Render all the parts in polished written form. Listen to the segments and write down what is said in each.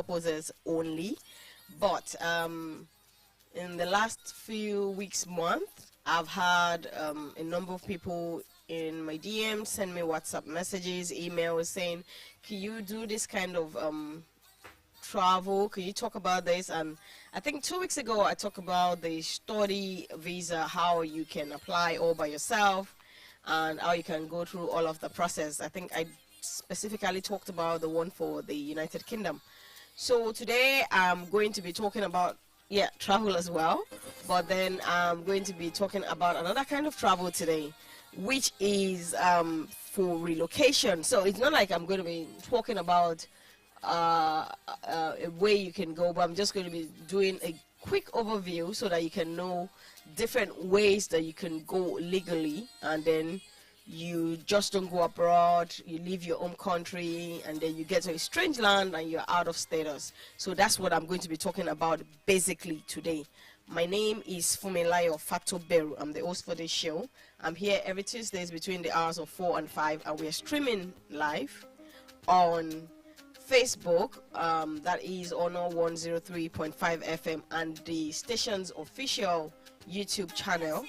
purposes only. But in the last few weeks, month, I've had a number of people in my DM send me WhatsApp messages, emails saying, can you do this kind of travel? Can you talk about this? And I think 2 weeks ago I talked about the study visa, how you can apply all by yourself and how you can go through all of the process. I think I specifically talked about the one for the United Kingdom. So today I'm going to be talking about travel as well, but then I'm going to be talking about another kind of travel today, which is for relocation. So it's not like I'm going to be talking about a way you can go, but I'm just going to be doing a quick overview so that you can know different ways that you can go legally, and then you just don't go abroad, you leave your home country, and then you get to a strange land and you're out of status. So that's what I'm going to be talking about basically today. My name is Fumilayo Fatoberu. I'm the host for this show. I'm here every Tuesdays between the hours of 4 and 5, and we're streaming live on Facebook, that is RHYNO103.5 FM, and the station's official YouTube channel,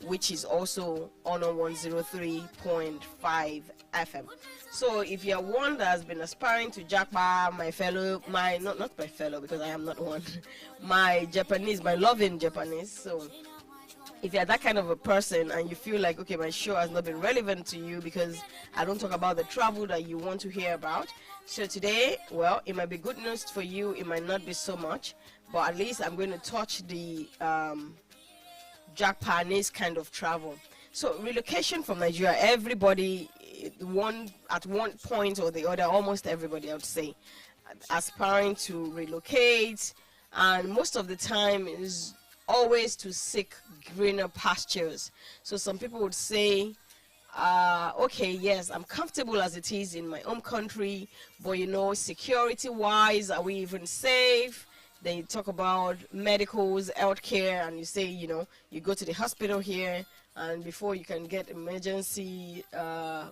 which is also RHYNO103.5 FM. So if you're one that has been aspiring to jackpot, not my fellow, because I am not one, my loving Japanese. So if you're that kind of a person and you feel like, okay, my show has not been relevant to you because I don't talk about the travel that you want to hear about, so today, well, it might be good news for you, it might not be so much, but at least I'm going to touch the Japanese kind of travel. So relocation from Nigeria, everybody, at one point or the other, almost everybody, I would say, aspiring to relocate, and most of the time is always to seek greener pastures. So some people would say, okay, yes, I'm comfortable as it is in my home country, but you know, security wise, are we even safe? Then you talk about medicals, healthcare, and you say, you know, you go to the hospital here, and before you can get emergency,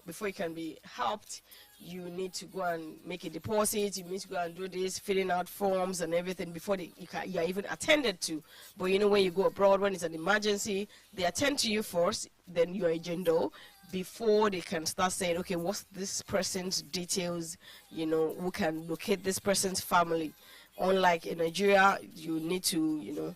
before you can be helped, you need to go and make a deposit, you need to go and do this, filling out forms and everything before you are even attended to. But you know, when you go abroad, when it's an emergency, they attend to you first, then you are a agenda, before they can start saying, okay, what's this person's details, you know, who can locate this person's family. Unlike in Nigeria, you need to, you know,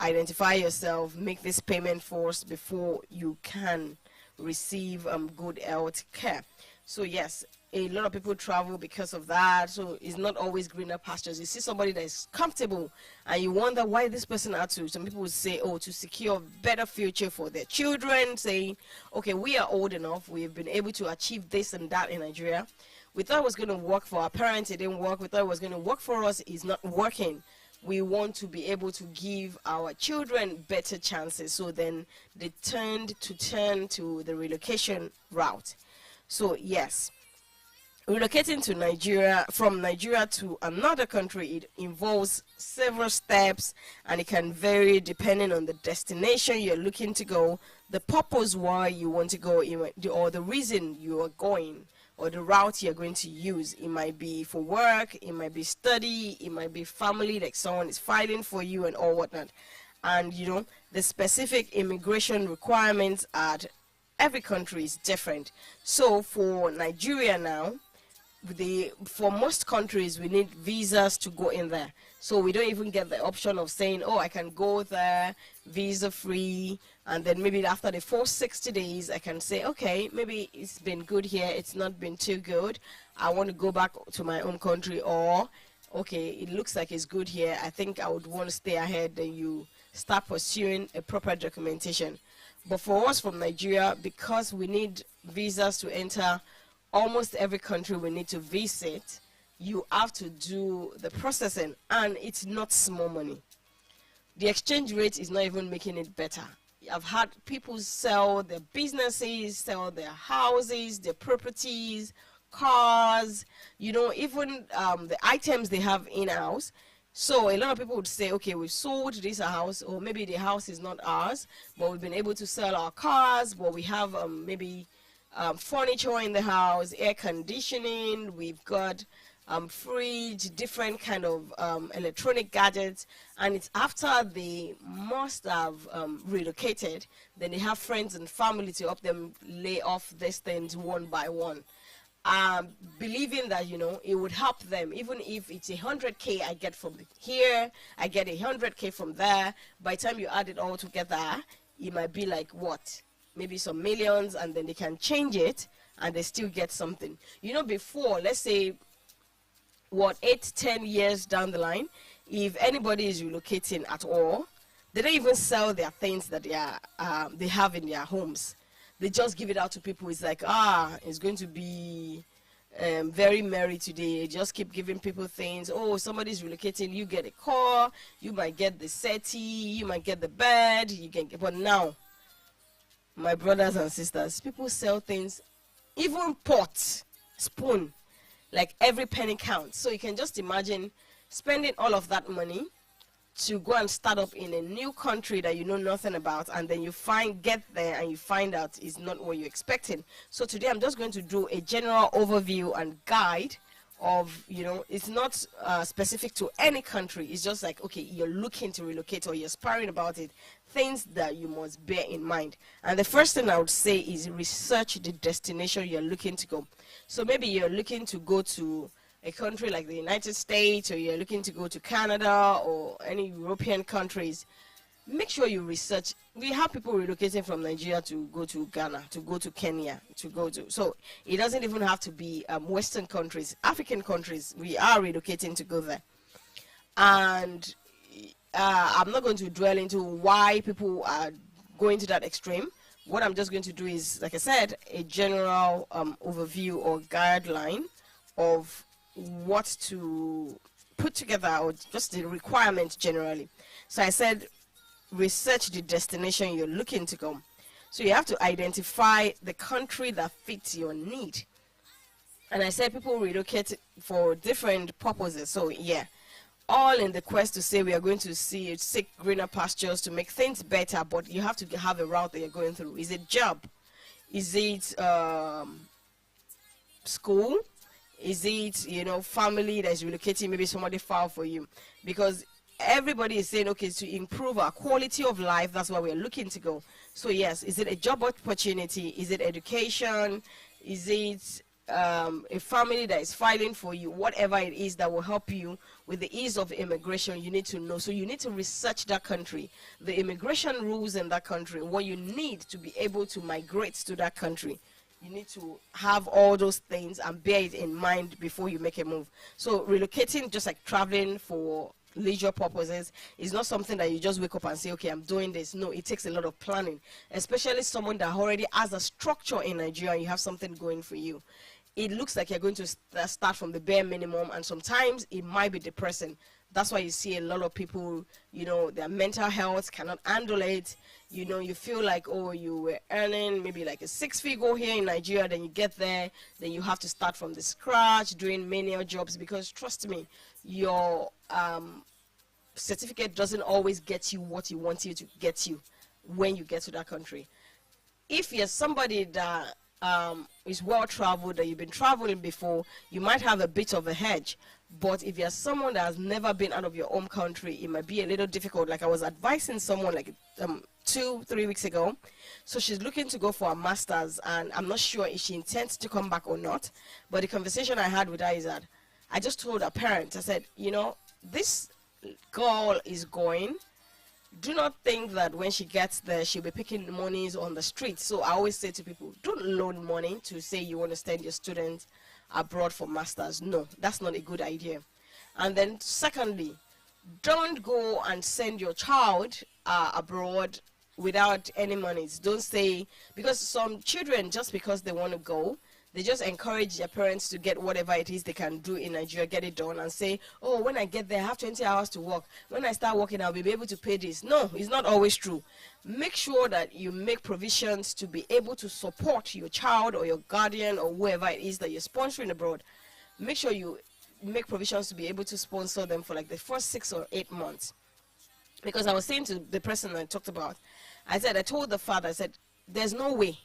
identify yourself, make this payment first before you can receive good health care. So yes, a lot of people travel because of that. So it's not always greener pastures. You see somebody that is comfortable and you wonder why this person had to. Some people would say, oh, to secure a better future for their children, saying, okay, we are old enough, we've been able to achieve this and that in Nigeria. We thought it was going to work for our parents, it didn't work. We thought it was going to work for us, it's not working. We want to be able to give our children better chances. So then they turn to the relocation route. So yes, relocating to Nigeria, from Nigeria to another country, it involves several steps, and it can vary depending on the destination you're looking to go, the purpose why you want to go, or the reason you are going, or the route you're going to use. It might be for work, it might be study, it might be family, like someone is filing for you and all whatnot. And you know, the specific immigration requirements at every country is different. So for Nigeria now, for most countries, we need visas to go in there. So we don't even get the option of saying, oh, I can go there visa free, and then maybe after the first 60 days I can say, okay, maybe it's been good here, it's not been too good, I want to go back to my own country, or okay, it looks like it's good here, I think I would want to stay ahead. Then you start pursuing a proper documentation. But for us from Nigeria, because we need visas to enter almost every country we need to visit, you have to do the processing, and it's not small money. The exchange rate is not even making it better. I've had people sell their businesses, sell their houses, their properties, cars, you know, even the items they have in-house. So a lot of people would say, okay, we've sold this house, or maybe the house is not ours, but we've been able to sell our cars, but we have maybe furniture in the house, air conditioning, we've got fridge, different kind of electronic gadgets, and it's after they must have relocated, then they have friends and family to help them lay off these things one by one. Believing that, you know, it would help them, even if it's 100K I get from here, I get 100K from there. By the time you add it all together, it might be like what, maybe some millions, and then they can change it and they still get something. You know, before, let's say what, 8-10 years down the line, if anybody is relocating at all, they don't even sell their things that they have in their homes. They just give it out to people. It's like, it's going to be very merry today. Just keep giving people things. Oh, somebody's relocating, you get a car, you might get the settee, you might get the bed, you can get. But now, my brothers and sisters, people sell things, even pot, spoon, like every penny counts. So you can just imagine spending all of that money to go and start up in a new country that you know nothing about, and then you get there and you find out it's not what you're expecting. So today I'm just going to do a general overview and guide of, you know, it's not specific to any country. It's just like, okay, you're looking to relocate or you're aspiring about it, things that you must bear in mind. And the first thing I would say is research the destination you're looking to go. So maybe you're looking to go to a country like the United States, or you're looking to go to Canada or any European countries. Make sure you research. We have people relocating from Nigeria to go to Ghana, to go to Kenya, to go to, so it doesn't even have to be Western countries, African countries. We are relocating to go there. And I'm not going to dwell into why people are going to that extreme. What I'm just going to do is, like I said, a general overview or guideline of what to put together, or just the requirements generally. So I said research the destination you're looking to go. So you have to identify the country that fits your need. And I said people relocate for different purposes. So yeah, all in the quest to say we are going to seek greener pastures to make things better, but you have to have a route that you're going through. Is it job? Is it school? Is it, you know, family that is relocating, maybe somebody far for you? Because everybody is saying, okay, to improve our quality of life, that's why we're looking to go. So yes, is it a job opportunity? Is it education? Is it a family that is filing for you? Whatever it is that will help you with the ease of immigration, you need to know. So you need to research that country, the immigration rules in that country, what you need to be able to migrate to that country. You need to have all those things and bear it in mind before you make a move. So relocating, just like traveling for leisure purposes, is not something that you just wake up and say, okay, I'm doing this. No, it takes a lot of planning, especially someone that already has a structure in Nigeria and you have something going for you. It looks like you're going to start from the bare minimum, and sometimes it might be depressing. That's why you see a lot of people, you know, their mental health cannot handle it. You know, you feel like, oh, you were earning maybe like a 6-figure here in Nigeria, then you get there, then you have to start from the scratch, doing menial jobs, because trust me, your certificate doesn't always get you what you want it to get you when you get to that country. If you're somebody that is well-traveled, that you've been traveling before, you might have a bit of a hedge. But if you're someone that has never been out of your home country, it might be a little difficult. Like I was advising someone like 2-3 weeks ago. So she's looking to go for a master's, and I'm not sure if she intends to come back or not. But the conversation I had with her is that I just told her parents, I said, you know, this girl is going. Do not think that when she gets there, she'll be picking monies on the street. So I always say to people, don't loan money to say you want to send your students abroad for masters. No, that's not a good idea. And then secondly, don't go and send your child abroad without any monies. Don't say, because some children, just because they want to go, they just encourage their parents to get whatever it is they can do in Nigeria, get it done, and say, oh, when I get there, I have 20 hours to work. When I start working, I'll be able to pay this. No, it's not always true. Make sure that you make provisions to be able to support your child or your guardian or whoever it is that you're sponsoring abroad. Make sure you make provisions to be able to sponsor them for like the first 6 or 8 months. Because I was saying to the person I talked about, I told the father, I said, there's no way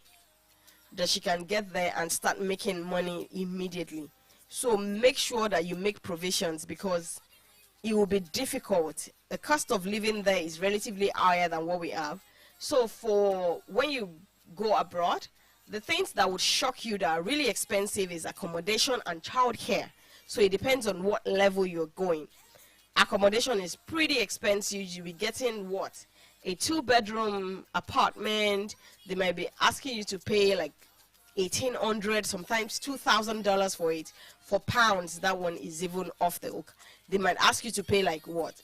that she can get there and start making money immediately. So make sure that you make provisions, because it will be difficult. The cost of living there is relatively higher than what we have. So for when you go abroad, the things that would shock you that are really expensive is accommodation and childcare. So it depends on what level you're going. Accommodation is pretty expensive. You'll be getting what? A 2-bedroom apartment. They might be asking you to pay like $1,800, sometimes $2,000 for it. For pounds, that one is even off the hook. They might ask you to pay like what?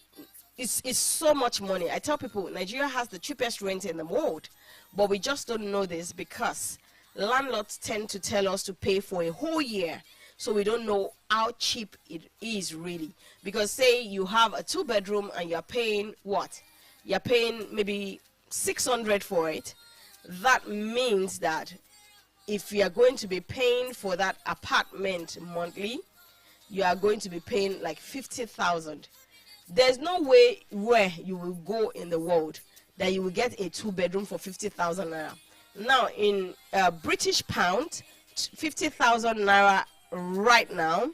It's so much money. I tell people Nigeria has the cheapest rent in the world, but we just don't know this because landlords tend to tell us to pay for a whole year. So we don't know how cheap it is really. Because say you have a 2-bedroom and you're paying what? You're paying maybe $600 for it. That means that if you are going to be paying for that apartment monthly, you are going to be paying like $50,000. There's no way where you will go in the world that you will get a 2-bedroom for 50,000 naira. Now in British pound, 50,000 naira right now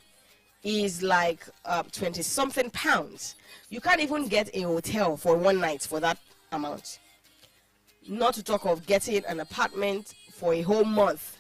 is like 20 something pounds. You can't even get a hotel for one night for that amount, not to talk of getting an apartment for a whole month.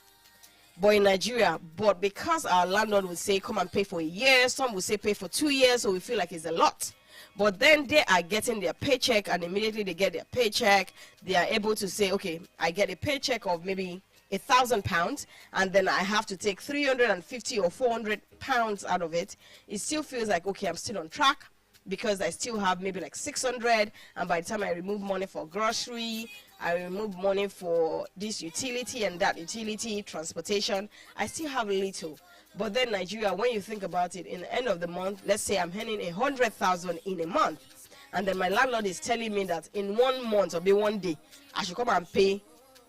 But in Nigeria, but because our landlord would say come and pay for a year, some would say pay for 2 years, so we feel like it's a lot. But then they are getting their paycheck, and immediately they get their paycheck, they are able to say, okay, I get a paycheck of maybe £1,000, and then I have to take 350 or 400 pounds out of it. It still feels like, okay, I'm still on track, because I still have maybe like 600, and by the time I remove money for grocery, I remove money for this utility and that utility, transportation, I still have little. But then Nigeria, when you think about it, in the end of the month, let's say I'm earning 100,000 in a month, and then my landlord is telling me that in 1 month or maybe 1 day, I should come and pay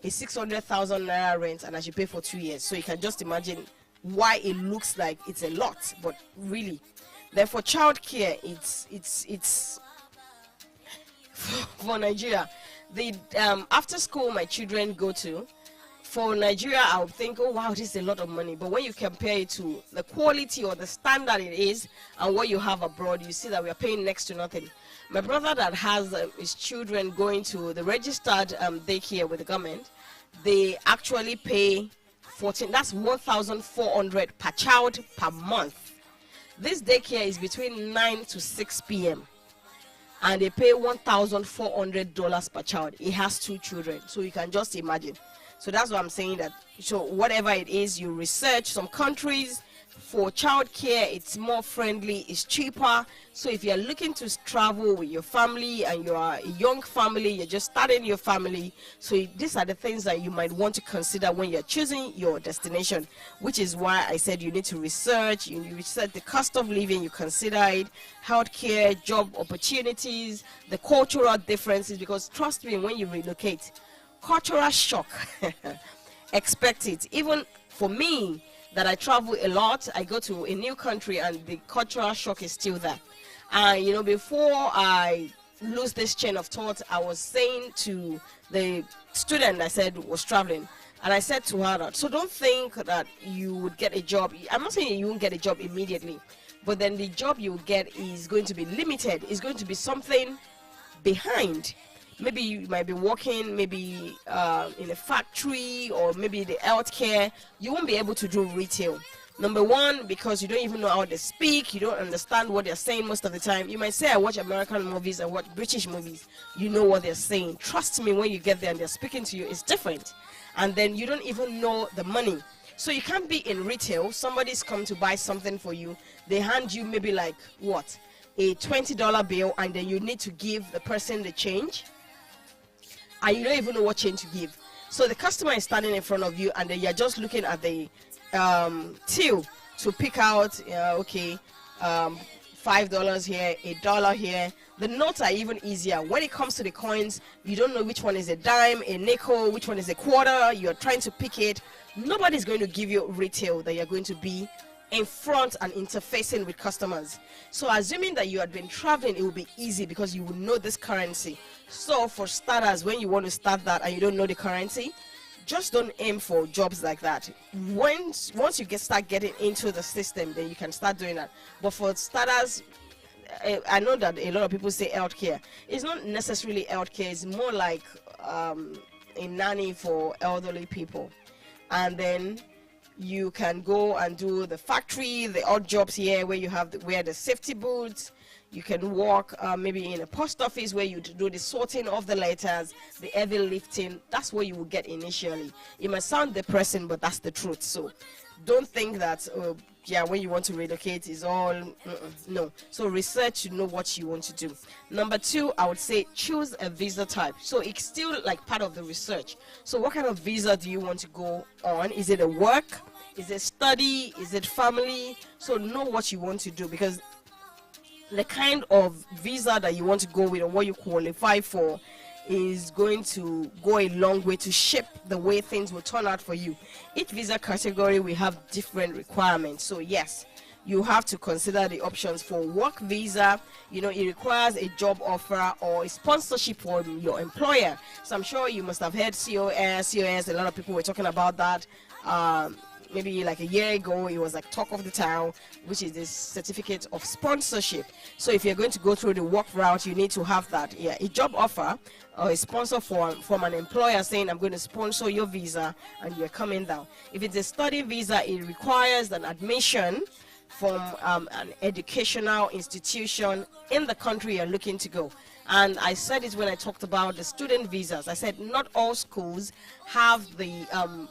a 600,000 naira rent, and I should pay for 2 years. So you can just imagine why it looks like it's a lot, but really. Therefore, childcare, it's for Nigeria. The after school my children go to, for Nigeria, I would think, oh wow, this is a lot of money. But when you compare it to the quality or the standard it is and what you have abroad, you see that we are paying next to nothing. My brother that has his children going to the registered daycare with the government, they actually pay 14. That's 1,400 per child per month. This daycare is between 9 to 6 p.m. and they pay $1,400 per child. It has 2 children, so you can just imagine. So that's what I'm saying, that so whatever it is, you research some countries for childcare, it's more friendly, it's cheaper. So if you're looking to travel with your family and you're a young family, you're just starting your family, so these are the things that you might want to consider when you're choosing your destination, which is why I said you need to research. You research the cost of living, you consider it, healthcare, job opportunities, the cultural differences, because trust me, when you relocate, cultural shock, expect it. Even for me, that I travel a lot, I go to a new country and the cultural shock is still there. And you know, before I lose this chain of thought, I was saying to the student I said was traveling, and I said to her that, so don't think that you would get a job. I'm not saying you won't get a job immediately, but then the job you get is going to be limited. It's going to be something behind. Maybe you might be working maybe in a factory, or maybe the healthcare. You won't be able to do retail. Number one, because you don't even know how they speak, you don't understand what they're saying most of the time. You might say, I watch American movies, I watch British movies. You know what they're saying. Trust me, when you get there and they're speaking to you, it's different. And then you don't even know the money. So you can't be in retail. Somebody's come to buy something for you. They hand you maybe like, what? A $20 bill, and then you need to give the person the change. And you don't even know what change to give. So the customer is standing in front of you, and then you're just looking at the till to pick out, okay, $5 here, $1 here. The notes are even easier. When it comes to the coins, you don't know which one is a dime, a nickel, which one is a quarter. You're trying to pick it. Nobody's going to give you retail that you're going to be in front and interfacing with customers. So assuming that you had been traveling, it will be easy because you will know this currency. So for starters, when you want to start that and you don't know the currency, just don't aim for jobs like that. Once you start getting into the system, then you can start doing that. But for starters, I know that a lot of people say healthcare. It's not necessarily healthcare. It's more like a nanny for elderly people. And then you can go and do the factory, the odd jobs here where you have wear the safety boots. You can work maybe in a post office where you do the sorting of the letters, the heavy lifting. That's what you will get initially. It might sound depressing, but that's the truth. So don't think that, when you want to relocate is all, no. So research to know what you want to do. Number 2, I would say choose a visa type. So it's still like part of the research. So what kind of visa do you want to go on? Is it a work? Is it study? Is it family? So know what you want to do, because the kind of visa that you want to go with or what you qualify for is going to go a long way to shape the way things will turn out for you. Each visa category will have different requirements. So yes, you have to consider the options. For work visa, it requires a job offer or a sponsorship from your employer. So I'm sure you must have heard COS. A lot of people were talking about that. Maybe like a year ago, it was like talk of the town, which is this certificate of sponsorship. So if you're going to go through the work route, you need to have that. Yeah, a job offer or a sponsor from an employer saying, I'm going to sponsor your visa and you're coming down. If it's a study visa, it requires an admission from an educational institution in the country you're looking to go. And I said it when I talked about the student visas. I said not all schools have the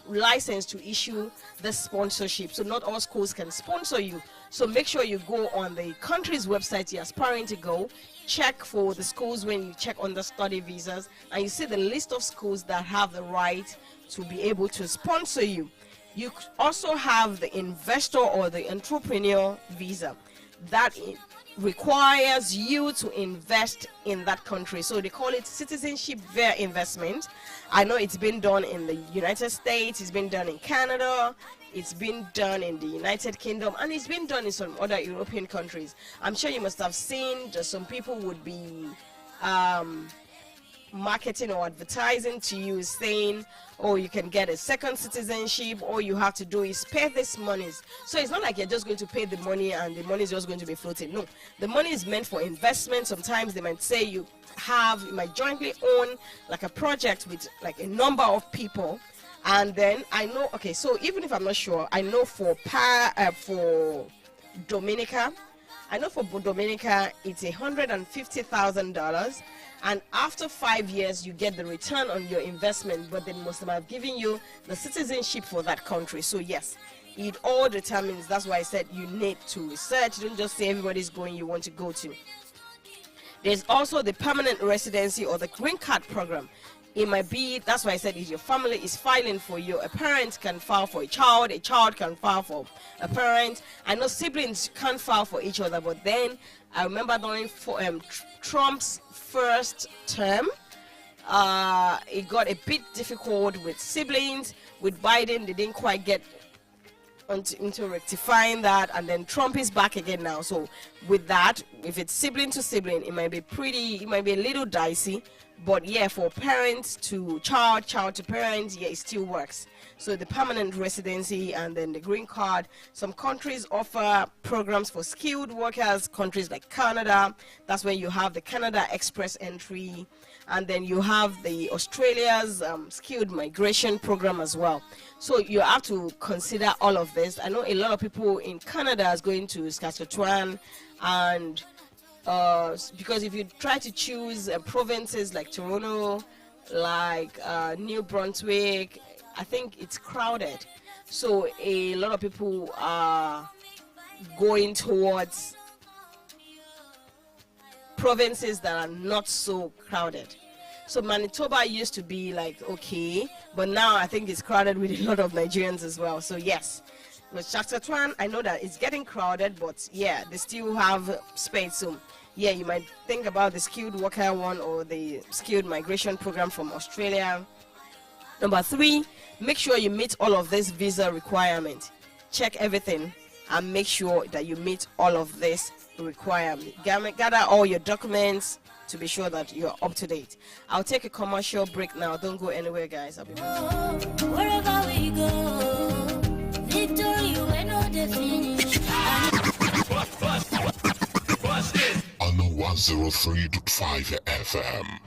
license to issue the sponsorship. So not all schools can sponsor you. So make sure you go on the country's website you're aspiring to go. Check for the schools when you check on the study visas. And you see the list of schools that have the right to be able to sponsor you. You also have the investor or the entrepreneur visa. That requires you to invest in that country. So they call it citizenship via investment. I know it's been done in the United States, it's been done in Canada, it's been done in the United Kingdom, and it's been done in some other European countries. I'm sure you must have seen that some people would be marketing or advertising to you saying, oh, you can get a second citizenship, all you have to do is pay this money. So it's not like you're just going to pay the money and the money is just going to be floating. No, the money is meant for investment. Sometimes they might say you might jointly own like a project with like a number of people. And then I know, okay, so even if I'm not sure, I know for Dominica, it's $150,000. And after 5 years, you get the return on your investment, but they must have given you the citizenship for that country. So yes, it all determines. That's why I said you need to research. Don't just say everybody's going you want to go to. There's also the permanent residency or the green card program. It might be, that's why I said if your family is filing for you, a parent can file for a child can file for a parent. I know siblings can't file for each other, but then I remember during Trump's first term, it got a bit difficult with siblings. With Biden, they didn't quite get into rectifying that, and then Trump is back again now. So with that, if it's sibling to sibling, it might be a little dicey. But yeah, for parents to child to parents, yeah, it still works. So the permanent residency and then the green card. Some countries offer programs for skilled workers, countries like Canada. That's where you have the Canada Express entry. And then you have the Australia's skilled migration program as well. So you have to consider all of this. I know a lot of people in Canada is going to Saskatchewan, and because if you try to choose provinces like Toronto, like New Brunswick, I think it's crowded. So a lot of people are going towards provinces that are not so crowded. So Manitoba used to be like okay, but now I think it's crowded with a lot of Nigerians as well. So yes, with Saskatchewan, I know that it's getting crowded, but yeah, they still have space. So yeah, you might think about the skilled worker one or the skilled migration program from Australia. Number 3, make sure you meet all of this visa requirements. Check everything. and make sure that you meet all of this requirement. Gather all your documents to be sure that you're up to date. I'll take a commercial break now. Don't go anywhere, guys. I'll be back. Wherever we go, victory when all the finish. On the 103.5 FM.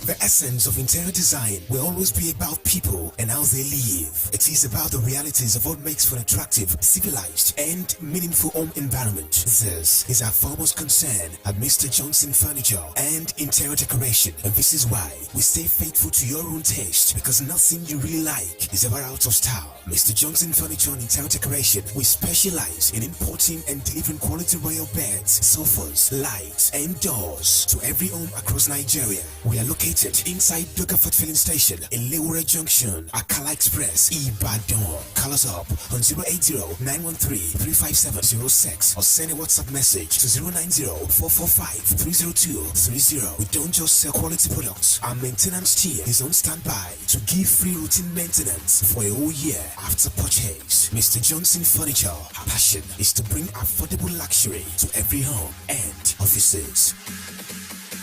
The essence of interior design will always be about people and how they live. It is about the realities of what makes for an attractive, civilized, and meaningful home environment. This is our foremost concern at Mr. Johnson Furniture and Interior Decoration. And this is why we stay faithful to your own taste, because nothing you really like is ever out of style. Mr. Johnson Furniture and Interior Decoration, we specialize in importing and delivering quality royal beds, sofas, lights, and doors to every home across Nigeria. We are located inside Dogaford Filling Station in Lewura Junction, Akala Express, Ibadan. Call us up on 080-913-35706 or send a WhatsApp message to 090-445-30230. We don't just sell quality products. Our maintenance team is on standby to give free routine maintenance for a whole year after purchase. Mr. Johnson Furniture, our passion is to bring affordable luxury to every home and offices.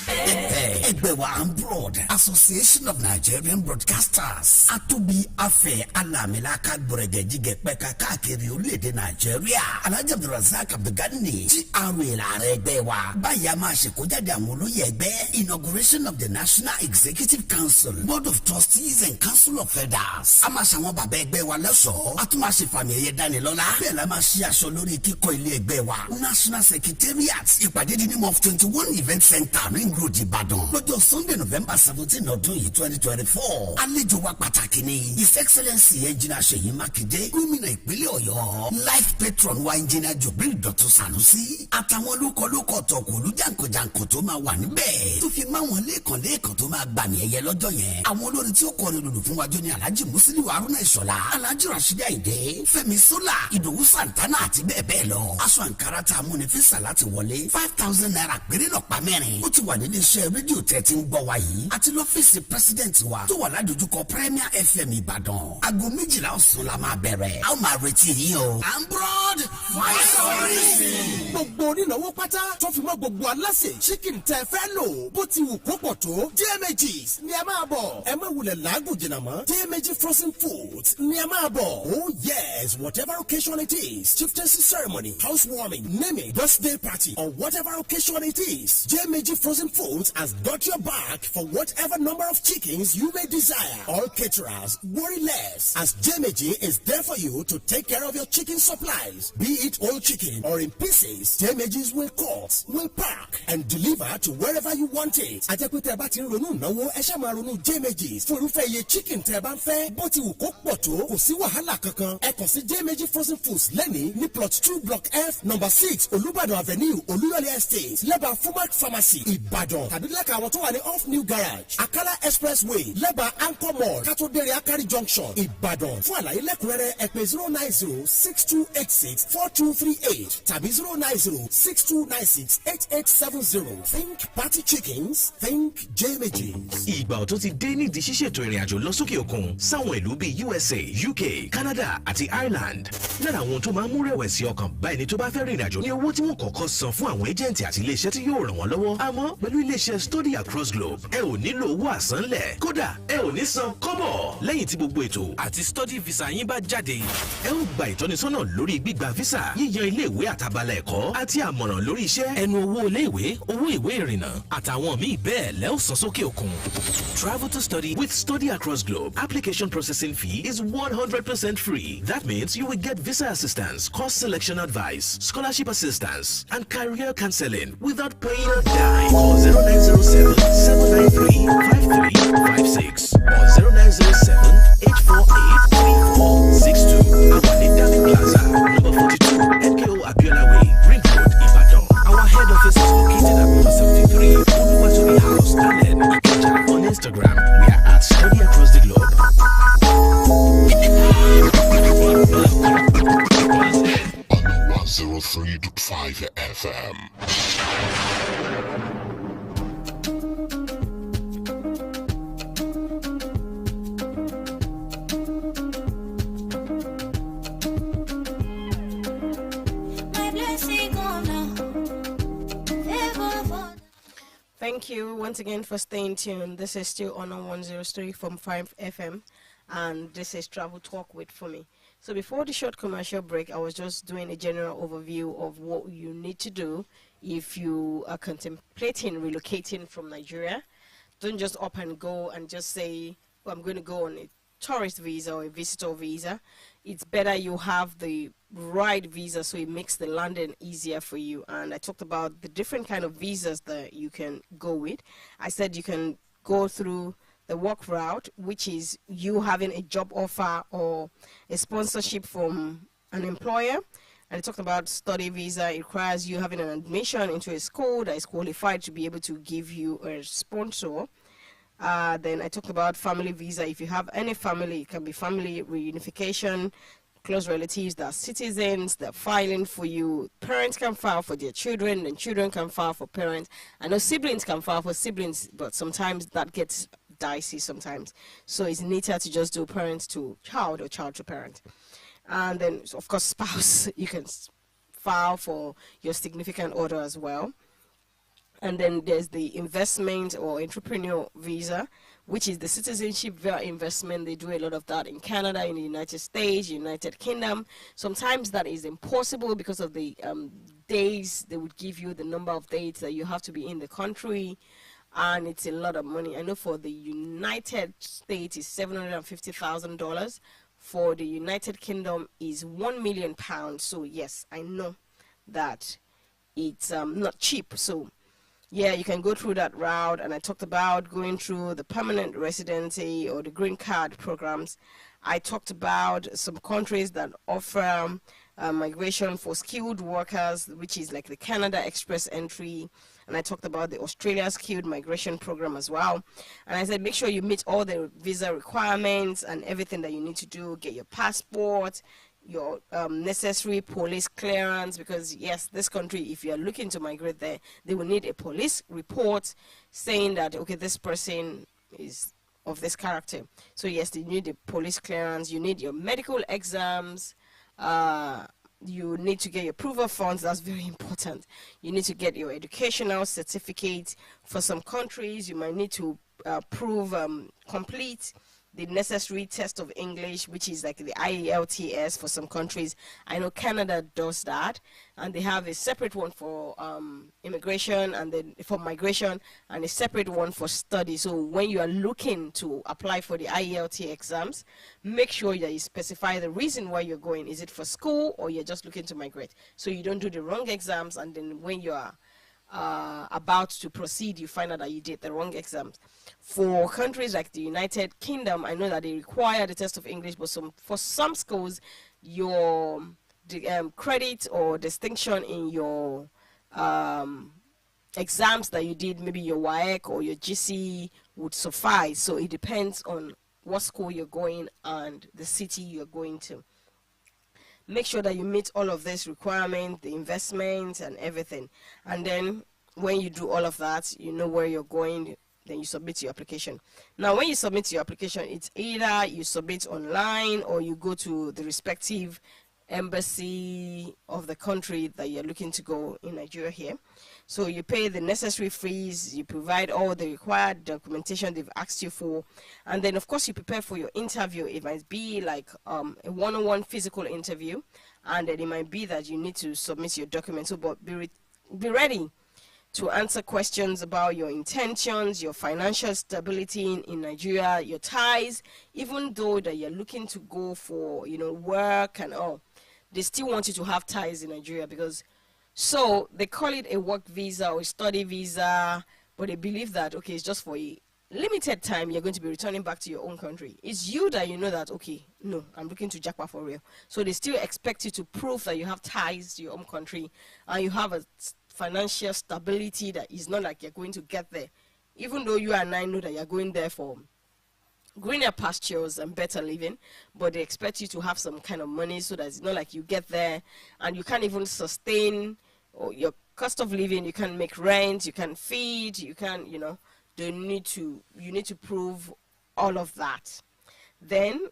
Egbewa Abroad, Association of Nigerian Broadcasters. Atubi Afe Alamilaka Buregejige Peka Kakiri Ulede Nigeria. Alhaji Abdulrazak Abdugani. GRA Lare Egbewa. Bayama Shekuja Damulu Yegbe. Inauguration of the National Executive Council, Board of Trustees and Council of Elders. Amashawa Babe Egbewa Leso. Atumashi Family Danilola. Bela Mashia Sholori Kiko Ile Egbewa. National Secretariat. Ipade the name of 21 Event Center. Road Ibadan lọ́jọ́ Sunday November 17 ọdún yìí 2024. Àlejò wa pàtàkì ni His Excellency Engineer Seyi Makinde, gómìnà ìpínlẹ̀ Ọ̀yọ́, life patron wa Engineer Jubril Dọ̀tun Sanusi, àtàwọn lókọ̀lókọ̀ tọ̀kùlú jàǹkànjàǹkàn tó máa wà níbẹ̀, tó fi máa wọn lẹ́ẹ̀kan tó máa gbàmì ẹ̀yẹ lọ́jọ́ yẹn. Àwọn olórin tí ó kọrin lòlù fún wájú ni Alhaji Musiliu Haruna Ìṣọ̀lá, Alhaji Rashidi Ayinde, Fẹ́mi Sola, Ìdòwú Santana àti bẹ́ẹ̀ bẹ́ẹ̀ lọ. Aṣọ àǹkárá tá a mú ní físà láti wọlé 5,000 naira péré lọ́pàá mẹ́rin. Ó ti wà nílé iṣẹ́ rédíò tẹ́tí ń gbọ́ wa yìí àti lọ́fíìsì president wa tó wà ládojúkọ Premier FM Ìbàdàn. Aago 12 ọ̀sán la máa bẹ̀rẹ̀. A ó máa retí yín o. Abroad voice of reason. Gbogbo onínáwó pátá tó fi mọ́ gbogbo aláṣẹ chicken tẹ́ fẹ́ lò bó ti wù kó pọ̀ tó DMAGs ni ẹ máa bọ̀. Ẹ má wulẹ̀ làágùn jìnnà mọ́. DMAG frozen foods ni ẹ máa bọ̀. Oh yes, whatever occasion it is, chieftaincy ceremony, housewarming, naming, birthday party, or whatever occasion it is, DMAG frozen foods has got your back for whatever number of chickens you may desire. All caterers, worry less, as JMG is there for you to take care of your chicken supplies. Be it whole chicken or in pieces, JMGs will cut, will pack, and deliver to wherever you want it. Àjẹpẹ́tẹ̀ bá ti ń ronú náwó ẹ ṣá máa ronú JMGs fún irúfẹ́ iye chicken tẹ́ bá ń fẹ́. Bó ti wù kó pọ̀ tó, kò sí wàhálà kankan. Ẹ kàn sí JMG Frozen Foods lẹ́ni ní plot 2 block F number 6 Olúbàdàn Avenue Olúyọ̀lé Estate lẹ́bàá Fumac Pharmacy Ìbàdàn tàbí lẹ́ka àwọn tó wà ní off New Garage Akala Expressway lẹ́bàá Anchor Mall Katodere Akari Junction Ìbàdàn. Fún àlàyé lẹ́kùnrẹ́rẹ́ ẹ pè 090-6286-4238 tàbí 090-6296-8870. Think party chickens, think JMGs. Ìgbà ọ̀tun ti dé nídìí ṣíṣètò ìrìnàjò lọ sókè òkun sáwọn ìlú bíi USA, UK, Canada àti Ireland. Lára àwọn tó máa ń mú rẹ̀wẹ̀sì ọkàn bá ẹni tó bá fẹ́ rìnrìnàjò ní owó tí wọ́n kọ́kọ́ san fún àwọn ẹ́jẹ̀ǹtì àti iléeṣẹ́ tí yóò ràn wọ́n lọ́wọ́. Àmọ́ pẹ̀lú iléeṣẹ́ Study Across Globe ẹ ò nílò owó àsánlẹ̀, kódà ẹ ò ní san kọ́bọ̀. Lẹ́yìn tí gbogbo ètò àti study visa yín bá jáde, ẹ ó gba ìtọ́nisọ́nà lórí gbígba visa, yíyan ilé-ìwé àtàbálẹ̀ ẹ̀kọ́ àti àmọ̀ràn lórí iṣẹ́, ẹnu owó ilé-ìwé, owó ìwé ìrìnnà àtàwọn míì bẹ́ẹ̀ lẹ́ ó san sókè òkun. Travel to study with Study Across Globe. Application processing fee is 100% free. That means you will get visa assistance, course selection advice, scholarship assistance, and career counseling without paying a dime. Call 0907-793-5356 or 0907-848-3462. Awani Plaza, number 42, MKO Abiola Way, Ring Road, Ibadan. Our head office is located at 173 Oluwatobi House, Allen, Ikeja. On Instagram, we are at Study Across the Globe. On the 103.5 FM. Thank you once again for staying tuned. This is still on 103 from 5 FM, and this is Travel Talk with Fumi. So before the short commercial break, I was just doing a general overview of what you need to do if you are contemplating relocating from Nigeria. Don't just up and go and just say, well, I'm going to go on a tourist visa or a visitor visa. It's better you have the right visa so it makes the landing easier for you. And I talked about the different kind of visas that you can go with. I said you can go through the work route, which is you having a job offer or a sponsorship from an employer. And I talked about study visa. It requires you having an admission into a school that is qualified to be able to give you a sponsor. Then I talked about family visa. If you have any family, it can be family reunification, close relatives that are citizens, that are filing for you. Parents can file for their children, and children can file for parents. I know siblings can file for siblings, but sometimes that gets dicey sometimes. So it's neater to just do parents to child or child to parent. And then, of course, spouse, you can file for your significant other as well. And then there's the investment or entrepreneur visa, which is the citizenship via investment. They do a lot of that in Canada, in the United States, United Kingdom. Sometimes that is impossible because of the days they would give you, the number of days that you have to be in the country. And it's a lot of money. I know for the United States is $750,000. For the United Kingdom is £1 million. So yes, I know that it's not cheap. So yeah, you can go through that route. And I talked about going through the permanent residency or the green card programs. I talked about some countries that offer migration for skilled workers, which is like the Canada Express Entry. And I talked about the Australia Skilled Migration Program as well. And I said, make sure you meet all the visa requirements and everything that you need to do. Get your passport, your necessary police clearance, because yes, this country, if you're looking to migrate there, they will need a police report saying that, okay, this person is of this character. So yes, they need a police clearance. You need your medical exams. You need to get your proof of funds. That's very important. You need to get your educational certificate. For some countries, you might need to prove complete the necessary test of English, which is like the IELTS for some countries. I know Canada does that, and they have a separate one for immigration and then for migration, and a separate one for study. So when you are looking to apply for the IELTS exams, make sure that you specify the reason why you're going. Is it for school or you're just looking to migrate? So you don't do the wrong exams, and then when you are about to proceed, you find out that you did the wrong exams. For countries like the United Kingdom, I know that they require the test of English, but for some schools, your credit or distinction in your exams that you did, maybe your WAEC or your GC, would suffice. So it depends on what school you're going and the city you're going to. Make sure that you meet all of this requirement, the investments and everything. And then when you do all of that, you know where you're going, then you submit your application. Now, when you submit your application, it's either you submit online or you go to the respective embassy of the country that you're looking to go in Nigeria here. So you pay the necessary fees, you provide all the required documentation they've asked you for, and then of course you prepare for your interview. It might be like a one-on-one physical interview, and then it might be that you need to submit your documents. So but be ready to answer questions about your intentions, your financial stability in Nigeria, your ties. Even though that you're looking to go for, you know, work and all, they still want you to have ties in Nigeria, because so they call it a work visa or a study visa, but they believe that, okay, it's just for a limited time, you're going to be returning back to your own country. It's you that you know that, okay, no, I'm looking to jackpot for real. So they still expect you to prove that you have ties to your own country and you have a financial stability that is not like you're going to get there. Even though you and I know that you're going there for greener pastures and better living, but they expect you to have some kind of money so that it's not like you get there and you can't even sustain or your cost of living, you can't make rent, you can't feed, you can't, you know, you need to prove all of that. Then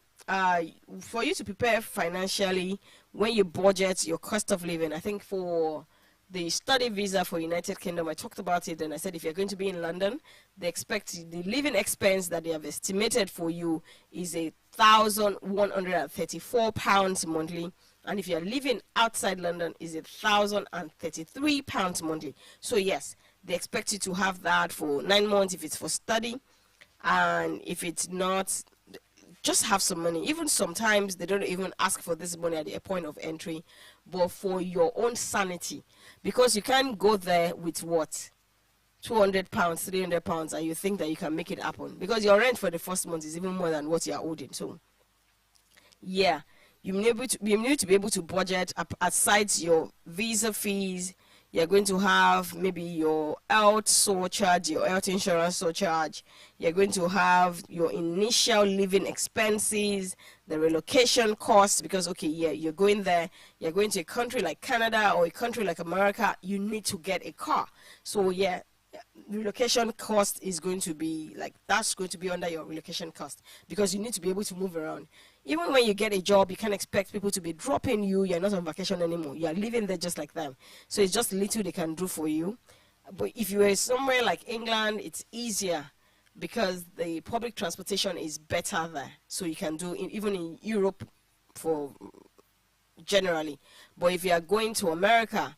for you to prepare financially, when you budget your cost of living, I think for the study visa for United Kingdom, I talked about it, and I said if you're going to be in London, they expect the living expense that they have estimated for you is £1,134 monthly, and if you're living outside London, is £1,033 monthly. So yes, they expect you to have that for 9 months if it's for study, and if it's not, just have some money. Even sometimes they don't even ask for this money at the point of entry, but for your own sanity, because you can't go there with what, £200, £300, and you think that you can make it happen, because your rent for the first month is even more than what you are owed. So yeah, you need to be able to budget aside your visa fees. You're going to have maybe your health surcharge, your health insurance surcharge. You're going to have your initial living expenses, the relocation costs, because, okay, yeah, you're going there, you're going to a country like Canada or a country like America, you need to get a car. So, yeah, relocation cost is going to be, like, that's going to be under your relocation cost, because you need to be able to move around. Even when you get a job, you can't expect people to be dropping you. You're not on vacation anymore. You're living there just like them. So it's just little they can do for you. But if you are somewhere like England, it's easier because the public transportation is better there. So you can do even in Europe for generally. But if you are going to America,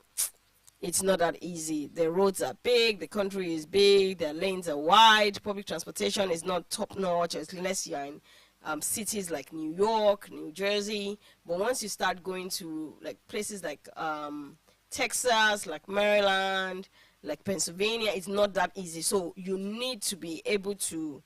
it's not that easy. The roads are big, the country is big, the lanes are wide, public transportation is not top notch unless you're in cities like New York, New Jersey. But once you start going to like places like Texas, like Maryland, like Pennsylvania, it's not that easy. So you need to be able to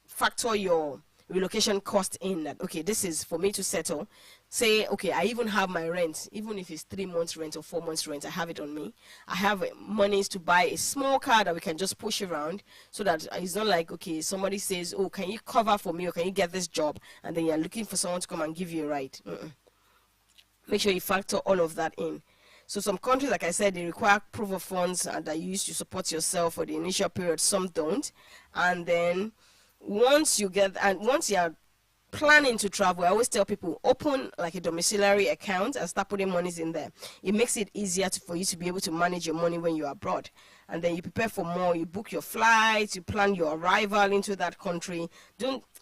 factor your relocation cost in that, okay, this is for me to settle. Say, okay, I even have my rent, even if it's 3 months rent or 4 months rent, I have it on me. I have monies to buy a small car that we can just push around, so that it's not like, okay, somebody says, oh, can you cover for me, or can you get this job, and then you're looking for someone to come and give you a ride. Make sure you factor all of that in. So some countries, like I said, they require proof of funds that you use to support yourself for the initial period. Some don't. And then once you're planning to travel, I always tell people, open like a domiciliary account and start putting monies in there. It makes it easier for you to be able to manage your money when you're abroad. And then you prepare for more, you book your flights, you plan your arrival into that country.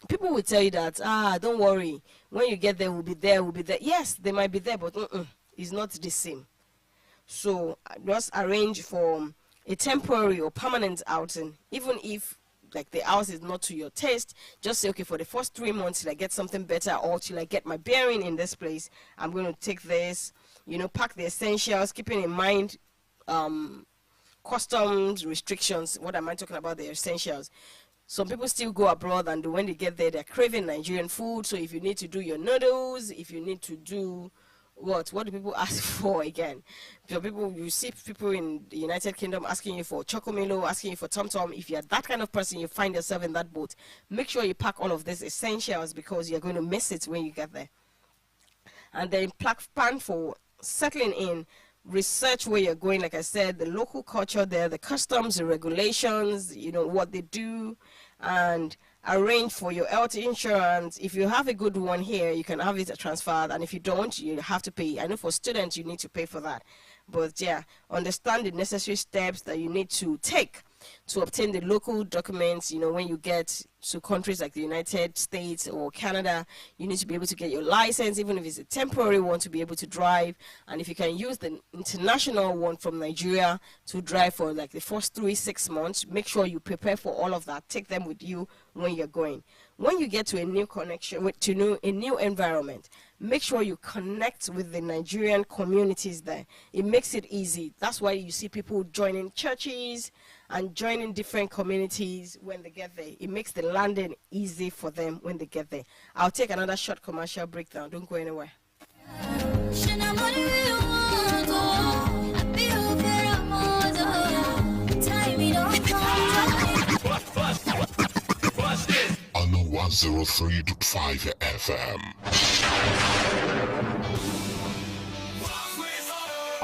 People will tell you that, don't worry, when you get there, we'll be there. Yes, they might be there, but it's not the same. So just arrange for a temporary or permanent outing, even if like the house is not to your taste. Just say, okay, for the first 3 months till I get something better, or till I get my bearing in this place, I'm going to take this, pack the essentials, keeping in mind customs restrictions. What am I talking about? The essentials. Some people still go abroad, and when they get there, they're craving Nigerian food. So if you need to do your noodles, if you need to do what do people ask for again? You see people in the United Kingdom asking you for chocomilo, asking you for tom-tom. If you're that kind of person, you find yourself in that boat, make sure you pack all of these essentials, because you're going to miss it when you get there. And then plan for settling in. Research where you're going, like I said, the local culture there, the customs, the regulations, what they do, and arrange for your health insurance. If you have a good one here, you can have it transferred, and if you don't, you have to pay. I know for students you need to pay for that, but yeah, understand the necessary steps that you need to take to obtain the local documents. When you get to countries like the United States or Canada, you need to be able to get your license, even if it's a temporary one, to be able to drive. And if you can use the international one from Nigeria to drive for like the first 3-6 months, make sure you prepare for all of that. Take them with you when you're going. When you get to a new connection, a new environment, make sure you connect with the Nigerian communities there. It makes it easy. That's why you see people joining churches and joining different communities when they get there. It makes the landing easy for them when they get there. I'll take another short commercial breakdown. Don't go anywhere. On 103.5 FM.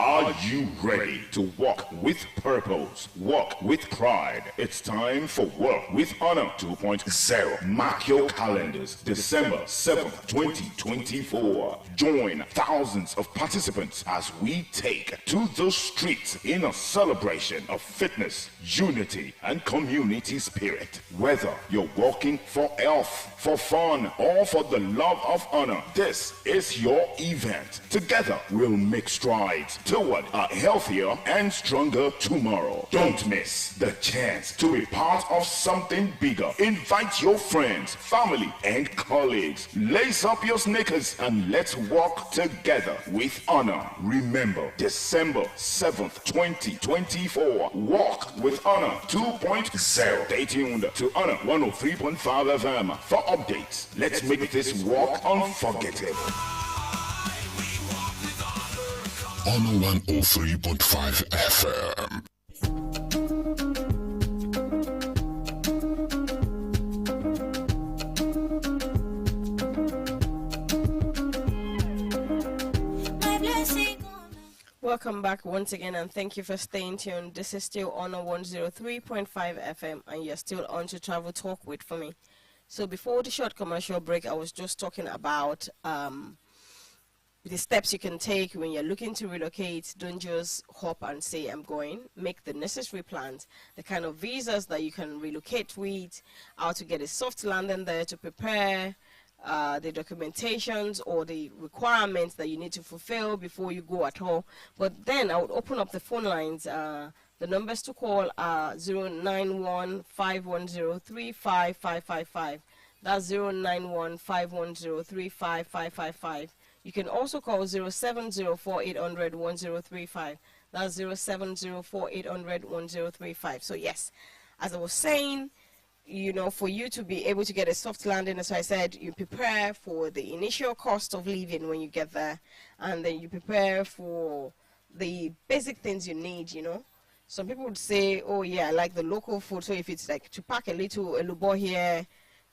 Are you ready to walk with purpose, walk with pride? It's time for Work with Honor 2.0. Mark your calendars, December 7th, 2024. Join thousands of participants as we take to the streets in a celebration of fitness, unity, and community spirit. Whether you're walking for health, for fun, or for the love of honor, this is your event. Together, we'll make strides toward a healthier and stronger tomorrow. Don't miss the chance to be part of something bigger. Invite your friends, family, and colleagues. Lace up your sneakers and let's walk together with honor. Remember, December 7th, 2024. Walk with Honor 2.0. Stay tuned to Honor 103.5 FM for updates. Let's make this walk unforgettable. Honor 103.5 FM. Welcome back once again, and thank you for staying tuned. This is still Honor 103.5 FM, and you're still on to Travel Talk with for me. So before the short commercial break, I was just talking about the steps you can take when you're looking to relocate. Don't just hop and say I'm going. Make the necessary plans, the kind of visas that you can relocate with, how to get a soft landing there, to prepare the documentations or the requirements that you need to fulfill before you go at all. But then I would open up the phone lines. The numbers to call are 091-510-35555. That's 091-510-35555. You can also call 0704-800-1035. That's 0704-800-1035. So yes, as I was saying, you know, for you to be able to get a soft landing, as I said, you prepare for the initial cost of living when you get there, and then you prepare for the basic things you need, you know. Some people would say, oh yeah, I like the local food. So if it's like to pack a little elubo here,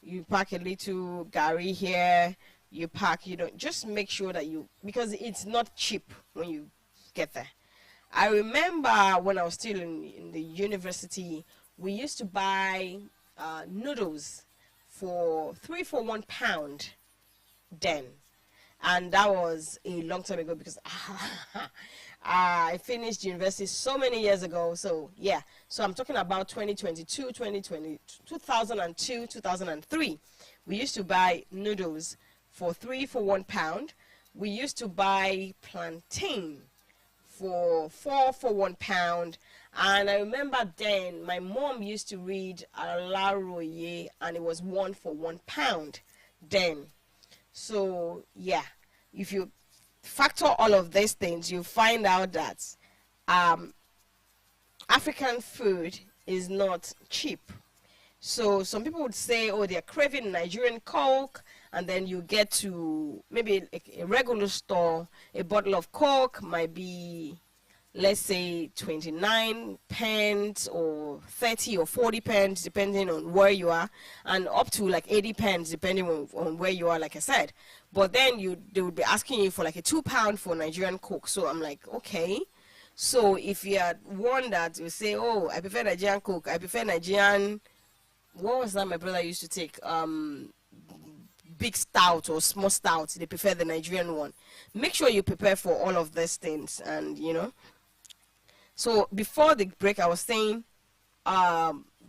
you pack a little gari here, you pack, you know, just make sure that you, because it's not cheap when you get there. I remember when I was still in the university, we used to buy noodles for £1 then, and that was a long time ago, because I finished university so many years ago. So yeah, so I'm talking about 2022, 2002, 2003. We used to buy noodles for £1. We used to buy plantain for £4 and I remember then my mom used to read RHYNO007, and it was £1 for £1 then. So yeah, if you factor all of these things, you find out that African food is not cheap. So some people would say, oh, they're craving Nigerian Coke, and then you get to maybe a regular store, a bottle of Coke might be, let's say, 29 pence or 30 or 40 pence, depending on where you are, and up to like 80 pence, depending on where you are, like I said. But then they would be asking you for like a £2 for Nigerian Coke. So I'm like, okay. So if you are one that will say, oh, I prefer Nigerian Coke, I prefer Nigerian, what was that my brother used to take? Big stout or small stout, they prefer the Nigerian one. Make sure you prepare for all of these things, and you know. So before the break, I was saying,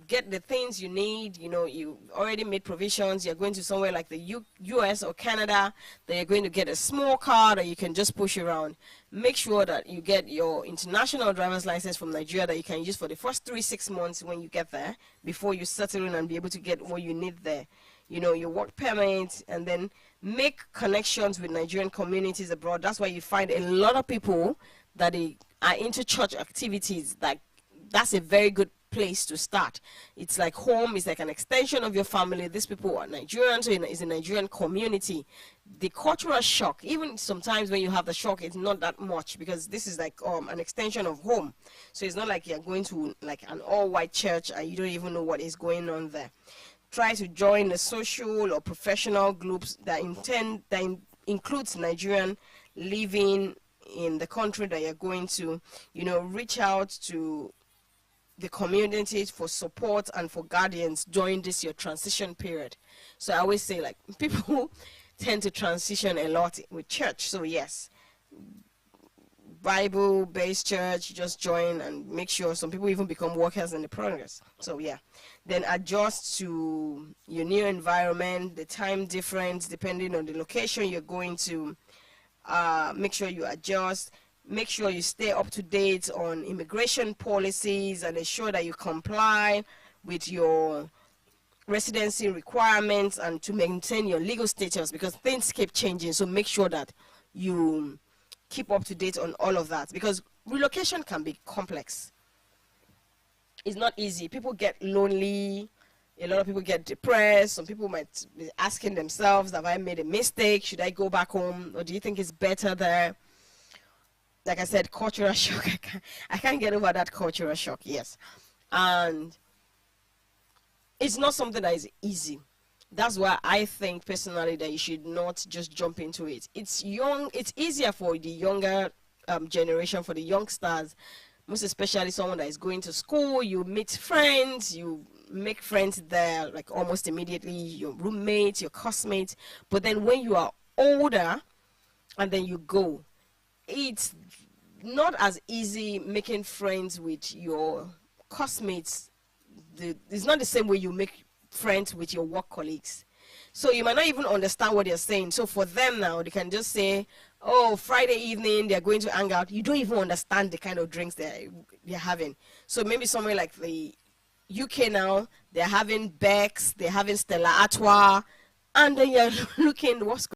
get the things you need. You know, you already made provisions. You're going to somewhere like the US or Canada, that you're going to get a small car that you can just push around. Make sure that you get your international driver's license from Nigeria that you can use for the first 3-6 months when you get there, before you settle in and be able to get what you need there. You know, your work permit, and then make connections with Nigerian communities abroad. That's why you find a lot of people that they are into church activities. Like, that's a very good place to start. It's like home, it's like an extension of your family. These people are Nigerians, so it's a Nigerian community. The cultural shock, even sometimes when you have the shock, it's not that much, because this is like an extension of home. So it's not like you're going to like an all-white church and you don't even know what is going on there. Try to join the social or professional groups that includes Nigerian living in the country that you're going to, reach out to the community for support and for guardians during this your transition period. So I always say, like, people tend to transition a lot with church. So yes, Bible-based church, just join and make sure. Some people even become workers in the progress. So yeah, then adjust to your new environment, the time difference depending on the location you're going to. Make sure you adjust. Make sure you stay up to date on immigration policies and ensure that you comply with your residency requirements and to maintain your legal status, because things keep changing. So make sure that you keep up to date on all of that, because relocation can be complex. It's not easy. People get lonely. A lot of people get depressed. Some people might be asking themselves, have I made a mistake? Should I go back home? Or do you think it's better there? Like I said, cultural shock. I can't get over that cultural shock, yes. And it's not something that is easy. That's why I think personally that you should not just jump into it. It's easier for the younger generation, for the youngsters, most especially someone that is going to school. You meet friends, you make friends there like almost immediately, your roommates, your classmates. But then when you are older and then you go, it's not as easy making friends with your classmates. It's not the same way you make friends with your work colleagues. So you might not even understand what they're saying. So for them now, they can just say, oh, Friday evening, they're going to hang out. You don't even understand the kind of drinks they're having. So maybe somewhere like the UK now, they're having Beck's, they're having Stella Artois, and then you're looking, what's